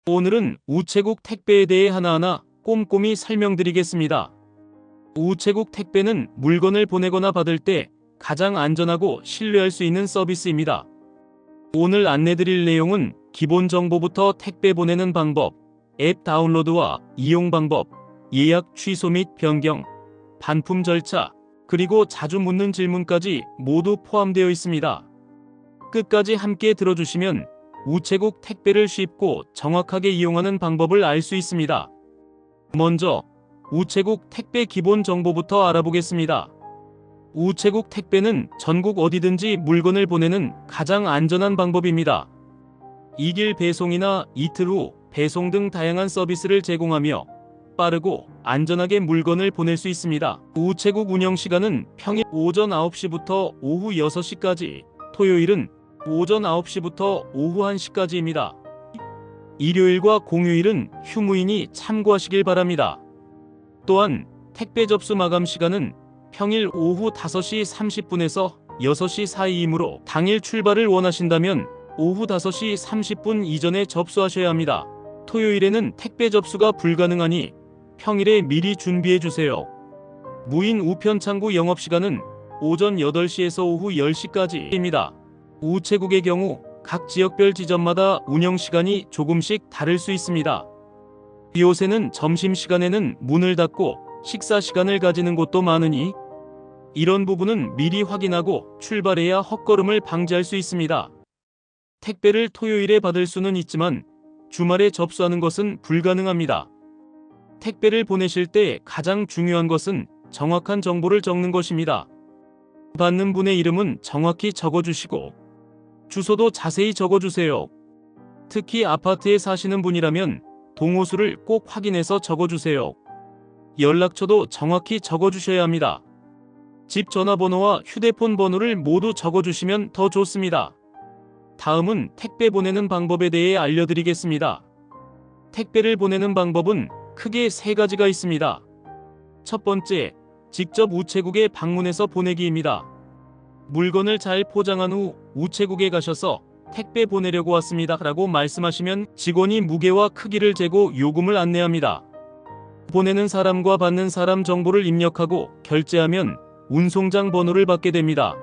오늘은 우체국 택배에 대해 하나하나 꼼꼼히 설명드리겠습니다. 우체국 택배는 물건을 보내거나 받을 때 가장 안전하고 신뢰할 수 있는 서비스입니다. 오늘 안내드릴 내용은 기본 정보부터 택배 보내는 방법, 앱 다운로드와 이용 방법, 예약 취소 및 변경, 반품 절차, 그리고 자주 묻는 질문까지 모두 포함되어 있습니다. 끝까지 함께 들어주시면 우체국 택배를 쉽고 정확하게 이용하는 방법을 알 수 있습니다. 먼저 우체국 택배 기본 정보부터 알아보겠습니다. 우체국 택배는 전국 어디든지 물건을 보내는 가장 안전한 방법입니다. 이길 배송이나 이틀 후 배송 등 다양한 서비스를 제공하며 빠르고 안전하게 물건을 보낼 수 있습니다. 우체국 운영 시간은 평일 오전 9시부터 오후 6시까지, 토요일은 오전 9시부터 오후 1시까지입니다. 일요일과 공휴일은 휴무이니 참고하시길 바랍니다. 또한 택배 접수 마감 시간은 평일 오후 5시 30분에서 6시 사이이므로 당일 출발을 원하신다면 오후 5시 30분 이전에 접수하셔야 합니다. 토요일에는 택배 접수가 불가능하니 평일에 미리 준비해주세요. 무인 우편창구 영업시간은 오전 8시에서 오후 10시까지입니다. 우체국의 경우 각 지역별 지점마다 운영시간이 조금씩 다를 수 있습니다. 요새는 점심시간에는 문을 닫고 식사시간을 가지는 곳도 많으니 이런 부분은 미리 확인하고 출발해야 헛걸음을 방지할 수 있습니다. 택배를 토요일에 받을 수는 있지만 주말에 접수하는 것은 불가능합니다. 택배를 보내실 때 가장 중요한 것은 정확한 정보를 적는 것입니다. 받는 분의 이름은 정확히 적어주시고 주소도 자세히 적어주세요. 특히 아파트에 사시는 분이라면 동호수를 꼭 확인해서 적어주세요. 연락처도 정확히 적어주셔야 합니다. 집 전화번호와 휴대폰 번호를 모두 적어주시면 더 좋습니다. 다음은 택배 보내는 방법에 대해 알려드리겠습니다. 택배를 보내는 방법은 크게 3가지가 있습니다. 첫 번째, 직접 우체국에 방문해서 보내기입니다. 물건을 잘 포장한 후 우체국에 가셔서 택배 보내려고 왔습니다 라고 말씀하시면 직원이 무게와 크기를 재고 요금을 안내합니다. 보내는 사람과 받는 사람 정보를 입력하고 결제하면 운송장 번호를 받게 됩니다.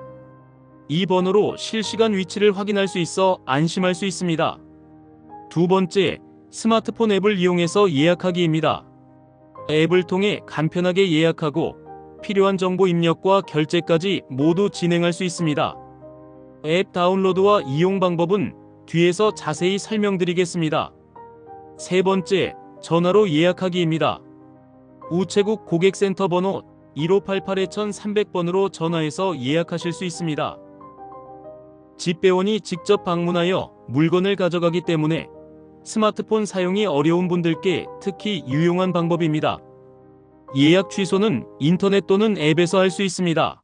이 번호로 실시간 위치를 확인할 수 있어 안심할 수 있습니다. 두 번째, 스마트폰 앱을 이용해서 예약하기입니다. 앱을 통해 간편하게 예약하고 필요한 정보 입력과 결제까지 모두 진행할 수 있습니다. 앱 다운로드와 이용 방법은 뒤에서 자세히 설명드리겠습니다. 세 번째, 전화로 예약하기입니다. 우체국 고객센터 번호 1588-1300번으로 전화해서 예약하실 수 있습니다. 집배원이 직접 방문하여 물건을 가져가기 때문에 스마트폰 사용이 어려운 분들께 특히 유용한 방법입니다. 예약 취소는 인터넷 또는 앱에서 할 수 있습니다.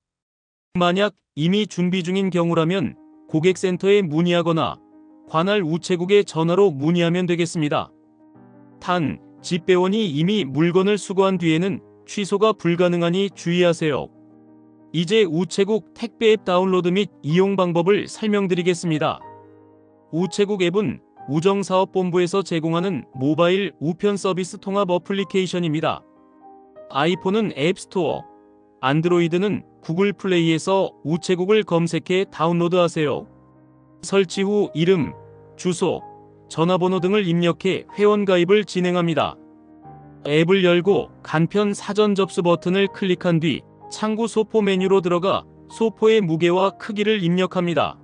만약 이미 준비 중인 경우라면 고객센터에 문의하거나 관할 우체국에 전화로 문의하면 되겠습니다. 단, 집배원이 이미 물건을 수거한 뒤에는 취소가 불가능하니 주의하세요. 이제 우체국 택배 앱 다운로드 및 이용 방법을 설명드리겠습니다. 우체국 앱은 우정사업본부에서 제공하는 모바일 우편 서비스 통합 어플리케이션입니다. 아이폰은 앱스토어, 안드로이드는 구글 플레이에서 우체국을 검색해 다운로드하세요. 설치 후 이름, 주소, 전화번호 등을 입력해 회원가입을 진행합니다. 앱을 열고 간편 사전 접수 버튼을 클릭한 뒤 창구 소포 메뉴로 들어가 소포의 무게와 크기를 입력합니다.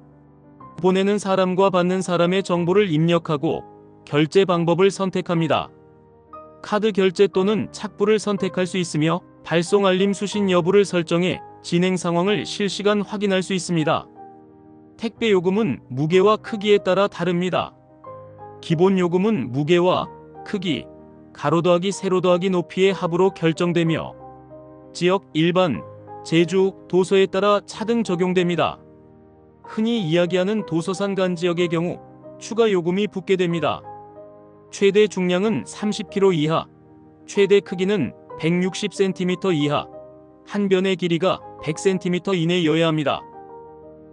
보내는 사람과 받는 사람의 정보를 입력하고 결제 방법을 선택합니다. 카드 결제 또는 착불을 선택할 수 있으며 발송 알림 수신 여부를 설정해 진행 상황을 실시간 확인할 수 있습니다. 택배 요금은 무게와 크기에 따라 다릅니다. 기본 요금은 무게와 크기, 가로 더하기 세로 더하기 높이의 합으로 결정되며 지역, 일반, 제주, 도서에 따라 차등 적용됩니다. 흔히 이야기하는 도서산 간 지역의 경우 추가 요금이 붙게 됩니다. 최대 중량은 30kg 이하, 최대 크기는 160cm 이하, 한 변의 길이가 100cm 이내여야 합니다.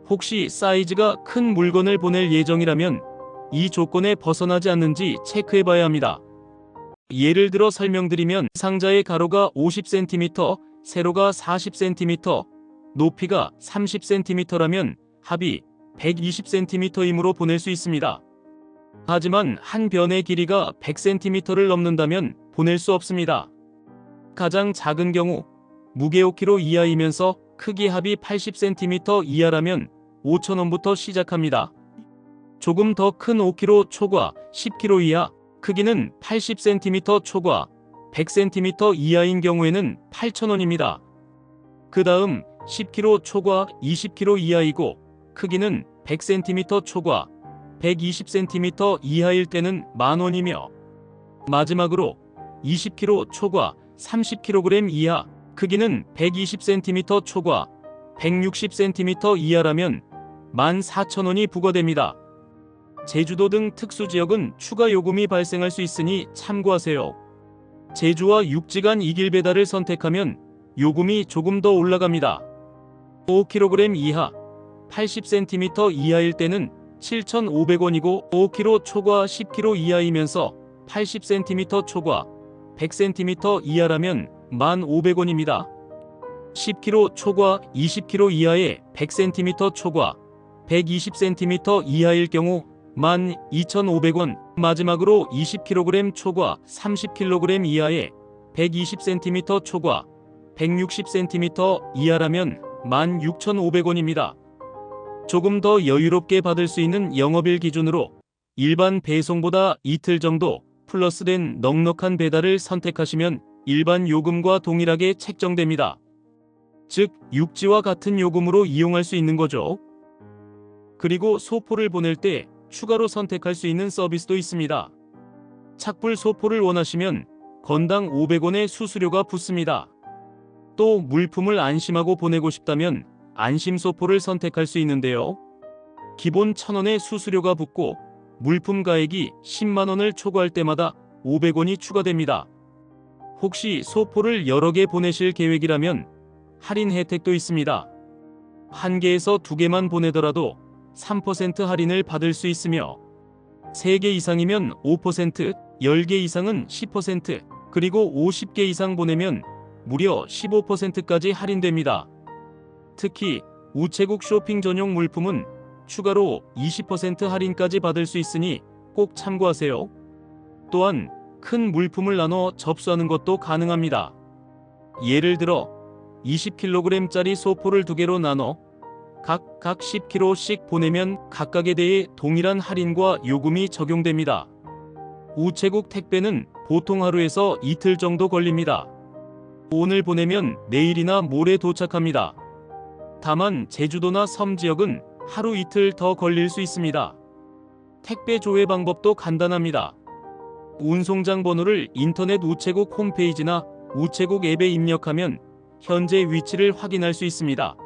혹시 사이즈가 큰 물건을 보낼 예정이라면 이 조건에 벗어나지 않는지 체크해 봐야 합니다. 예를 들어 설명드리면 상자의 가로가 50cm, 세로가 40cm, 높이가 30cm라면 합이 120cm이므로 보낼 수 있습니다. 하지만 한 변의 길이가 100cm를 넘는다면 보낼 수 없습니다. 가장 작은 경우 무게 5kg 이하이면서 크기 합이 80cm 이하라면 5,000원부터 시작합니다. 조금 더 큰 5kg 초과 10kg 이하, 크기는 80cm 초과 100cm 이하인 경우에는 8,000원입니다. 그 다음 10kg 초과 20kg 이하이고 크기는 100cm 초과 120cm 이하일 때는 만원이며, 마지막으로 20kg 초과 30kg 이하, 크기는 120cm 초과 160cm 이하라면 14,000원이 부과됩니다. 제주도 등 특수지역은 추가 요금이 발생할 수 있으니 참고하세요. 제주와 육지 간 이길 배달을 선택하면 요금이 조금 더 올라갑니다. 5kg 이하, 80cm 이하일 때는 7,500원이고 5kg 초과 10kg 이하이면서 80cm 초과 100cm 이하라면 1,500원입니다. 10kg 초과 20kg 이하에 100cm 초과 120cm 이하일 경우 12,500원, 마지막으로 20kg 초과 30kg 이하에 120cm 초과 160cm 이하라면 16,500원입니다. 조금 더 여유롭게 받을 수 있는 영업일 기준으로 일반 배송보다 이틀 정도 플러스된 넉넉한 배달을 선택하시면 일반 요금과 동일하게 책정됩니다. 즉, 육지와 같은 요금으로 이용할 수 있는 거죠. 그리고 소포를 보낼 때 추가로 선택할 수 있는 서비스도 있습니다. 착불 소포를 원하시면 건당 500원의 수수료가 붙습니다. 또 물품을 안심하고 보내고 싶다면 안심 소포를 선택할 수 있는데요. 기본 1,000원의 수수료가 붙고 물품 가액이 10만원을 초과할 때마다 500원이 추가됩니다. 혹시 소포를 여러 개 보내실 계획이라면 할인 혜택도 있습니다. 1개에서 2개만 보내더라도 3% 할인을 받을 수 있으며 3개 이상이면 5%, 10개 이상은 10%, 그리고 50개 이상 보내면 무려 15%까지 할인됩니다. 특히 우체국 쇼핑 전용 물품은 추가로 20% 할인까지 받을 수 있으니 꼭 참고하세요. 또한 큰 물품을 나눠 접수하는 것도 가능합니다. 예를 들어 20kg짜리 소포를 2개로 나눠 각 10kg씩 보내면 각각에 대해 동일한 할인과 요금이 적용됩니다. 우체국 택배는 보통 하루에서 이틀 정도 걸립니다. 오늘 보내면 내일이나 모레 도착합니다. 다만 제주도나 섬 지역은 하루 이틀 더 걸릴 수 있습니다. 택배 조회 방법도 간단합니다. 운송장 번호를 인터넷 우체국 홈페이지나 우체국 앱에 입력하면 현재 위치를 확인할 수 있습니다.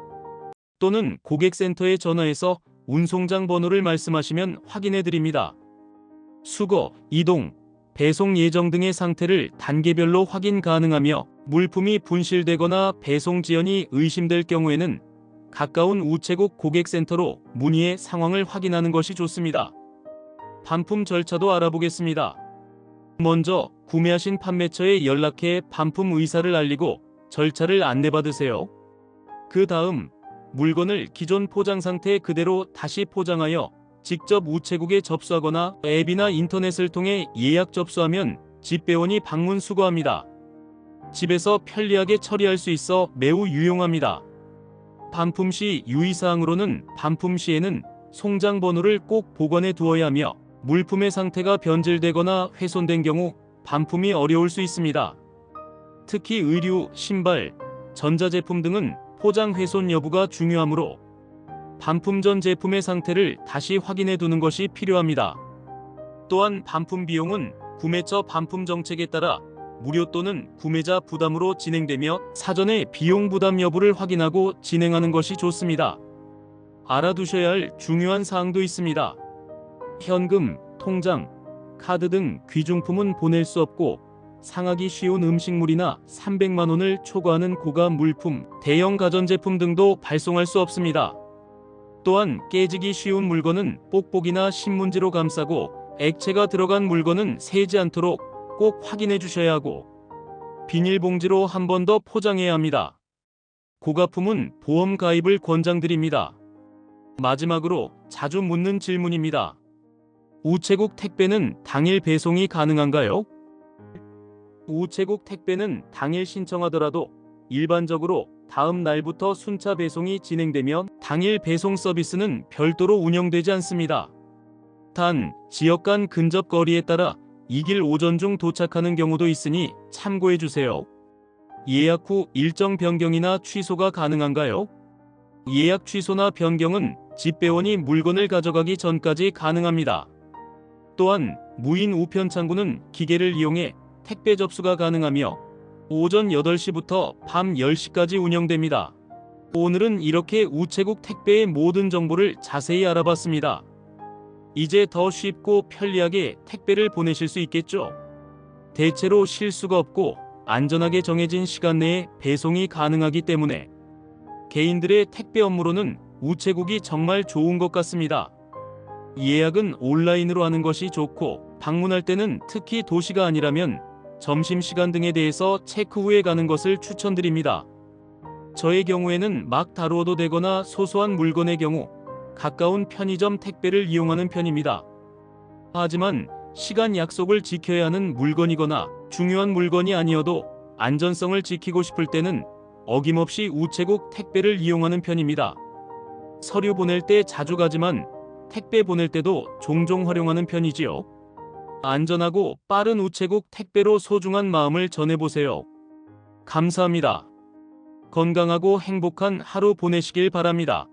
또는 고객센터에 전화해서 운송장 번호를 말씀하시면 확인해 드립니다. 수거, 이동, 배송 예정 등의 상태를 단계별로 확인 가능하며 물품이 분실되거나 배송 지연이 의심될 경우에는 가까운 우체국 고객센터로 문의해 상황을 확인하는 것이 좋습니다. 반품 절차도 알아보겠습니다. 먼저 구매하신 판매처에 연락해 반품 의사를 알리고 절차를 안내받으세요. 그 다음 물건을 기존 포장 상태 그대로 다시 포장하여 직접 우체국에 접수하거나 앱이나 인터넷을 통해 예약 접수하면 집배원이 방문 수거합니다. 집에서 편리하게 처리할 수 있어 매우 유용합니다. 반품 시 유의사항으로는 반품 시에는 송장 번호를 꼭 보관해 두어야 하며 물품의 상태가 변질되거나 훼손된 경우 반품이 어려울 수 있습니다. 특히 의류, 신발, 전자제품 등은 포장 훼손 여부가 중요하므로 반품 전 제품의 상태를 다시 확인해 두는 것이 필요합니다. 또한 반품 비용은 구매처 반품 정책에 따라 무료 또는 구매자 부담으로 진행되며 사전에 비용 부담 여부를 확인하고 진행하는 것이 좋습니다. 알아두셔야 할 중요한 사항도 있습니다. 현금, 통장, 카드 등 귀중품은 보낼 수 없고 상하기 쉬운 음식물이나 300만 원을 초과하는 고가 물품, 대형 가전제품 등도 발송할 수 없습니다. 또한 깨지기 쉬운 물건은 뽁뽁이나 신문지로 감싸고 액체가 들어간 물건은 새지 않도록 꼭 확인해 주셔야 하고 비닐봉지로 한 번 더 포장해야 합니다. 고가품은 보험 가입을 권장드립니다. 마지막으로 자주 묻는 질문입니다. 우체국 택배는 당일 배송이 가능한가요? 우체국 택배는 당일 신청하더라도 일반적으로 다음 날부터 순차 배송이 진행되면 당일 배송 서비스는 별도로 운영되지 않습니다. 단, 지역 간 근접 거리에 따라 이길 오전 중 도착하는 경우도 있으니 참고해 주세요. 예약 후 일정 변경이나 취소가 가능한가요? 예약 취소나 변경은 집배원이 물건을 가져가기 전까지 가능합니다. 또한 무인 우편 창구는 기계를 이용해 택배 접수가 가능하며 오전 8시부터 밤 10시까지 운영됩니다. 오늘은 이렇게 우체국 택배의 모든 정보를 자세히 알아봤습니다. 이제 더 쉽고 편리하게 택배를 보내실 수 있겠죠? 대체로 실수가 없고 안전하게 정해진 시간 내에 배송이 가능하기 때문에 개인들의 택배 업무로는 우체국이 정말 좋은 것 같습니다. 예약은 온라인으로 하는 것이 좋고 방문할 때는 특히 도시가 아니라면 점심시간 등에 대해서 체크 후에 가는 것을 추천드립니다. 저의 경우에는 막 다루어도 되거나 소소한 물건의 경우 가까운 편의점 택배를 이용하는 편입니다. 하지만 시간 약속을 지켜야 하는 물건이거나 중요한 물건이 아니어도 안전성을 지키고 싶을 때는 어김없이 우체국 택배를 이용하는 편입니다. 서류 보낼 때 자주 가지만 택배 보낼 때도 종종 활용하는 편이지요. 안전하고 빠른 우체국 택배로 소중한 마음을 전해보세요. 감사합니다. 건강하고 행복한 하루 보내시길 바랍니다.